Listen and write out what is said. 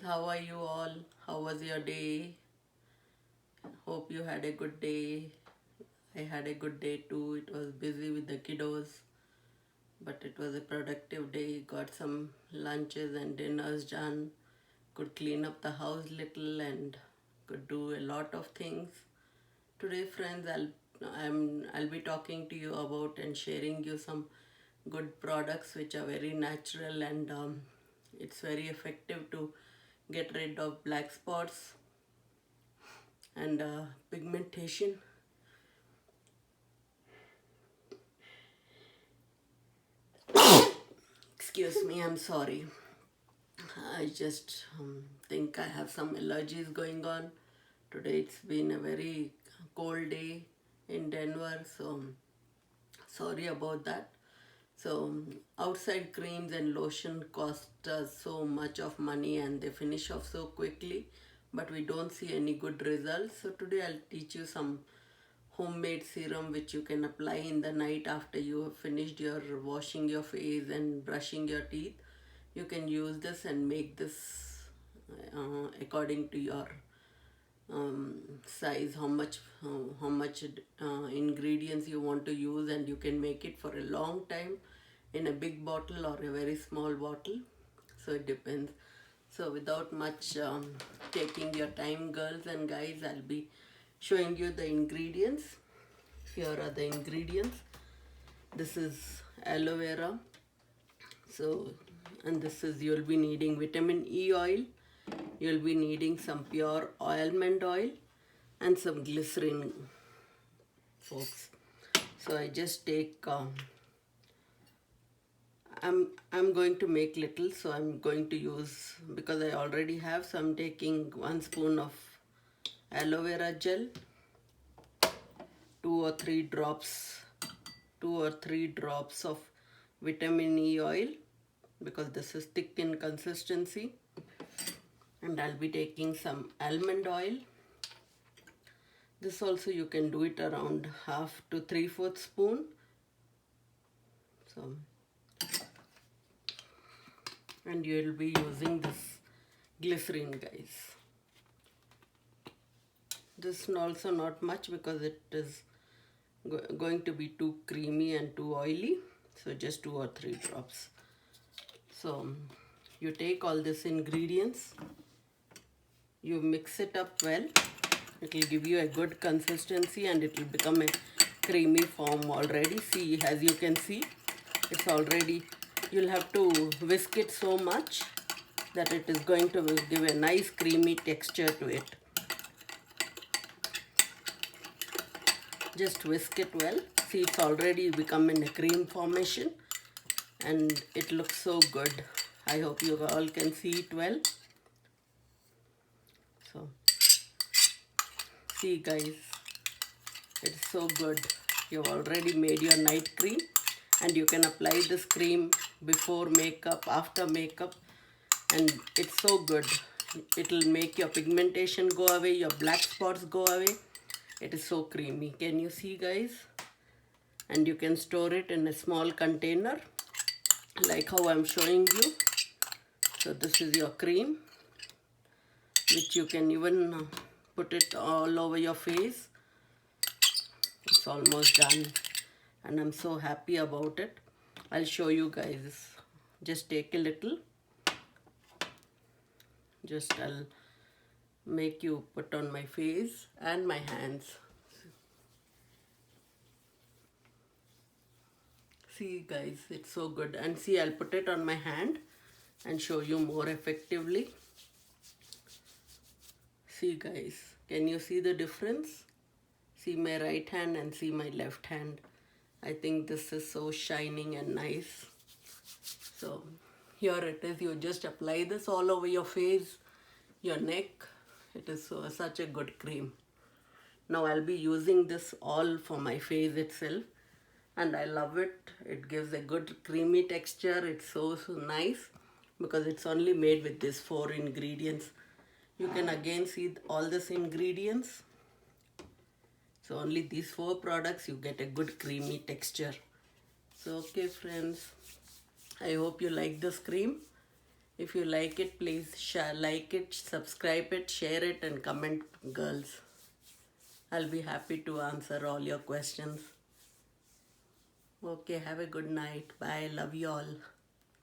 how are you all? How was your day? Hope you had a good day. I had a good day too. It was busy with the kiddos, but it was a productive day. Got some lunches and dinners done. Could clean up the house little and could do a lot of things. Today, friends, I'll be talking to you about and sharing you some good products which are very natural and it's very effective to get rid of black spots and pigmentation. Excuse me, I'm sorry. I just think I have some allergies going on. Today it's been a very cold day in Denver, so sorry about that. So outside creams and lotion cost us so much of money and they finish off so quickly, but we don't see any good results. So today I'll teach you some homemade serum which you can apply in the night after you have finished your washing your face and brushing your teeth. You can use this and make this according to your size, how much ingredients you want to use, and you can make it for a long time in a big bottle or a very small bottle, so it depends. So without much taking your time, girls and guys, I'll be showing you the ingredients. Here are the ingredients. This is aloe vera. So, and this is, you'll be needing vitamin E oil. You'll be needing some pure almond oil and some glycerin, folks. So I just take I'm going to make little, so I'm going to use, because I already have, so I'm taking 1 spoon of aloe vera gel, 2 or 3 drops 2 or 3 drops of vitamin E oil, because this is thick in consistency, and I'll be taking some almond oil. This also you can do it around half to 3/4 spoon. So, and you will be using this glycerin, guys. This also not much because it is going to be too creamy and too oily, so just 2 or 3 drops. So you take all these ingredients, you mix it up well. It will give you a good consistency and it will become a creamy form already. See, as you can see, it's already, you'll have to whisk it so much that it is going to give a nice creamy texture to it. Just whisk it well. See, it's already become in a cream formation and it looks so good. I hope you all can see it well. So, see guys, it's so good. You've already made your night cream and you can apply this cream before makeup, after makeup, and it's so good. It'll make your pigmentation go away, your black spots go away. It is so creamy. Can you see, guys? And you can store it in a small container like how I'm showing you. So this is your cream, which you can even put it all over your face. It's almost done and I'm so happy about it. I'll show you guys. Just take a little. I'll make you put on my face and my hands. See guys, it's so good. And see, I'll put it on my hand and show you more effectively. See guys, can you see the difference? See my right hand and see my left hand. I think this is so shining and nice. So here it is. You just apply this all over your face, your neck. It is such a good cream. Now I'll be using this all for my face itself and I love it. It gives a good creamy texture. It's so nice because it's only made with these 4 ingredients. You can again see all these ingredients. So only these 4 products you get a good creamy texture. So okay friends, I hope you like this cream. If you like it, please share, like it, subscribe it, share it, and comment, girls. I'll be happy to answer all your questions. Okay, have a good night. Bye. Love you all.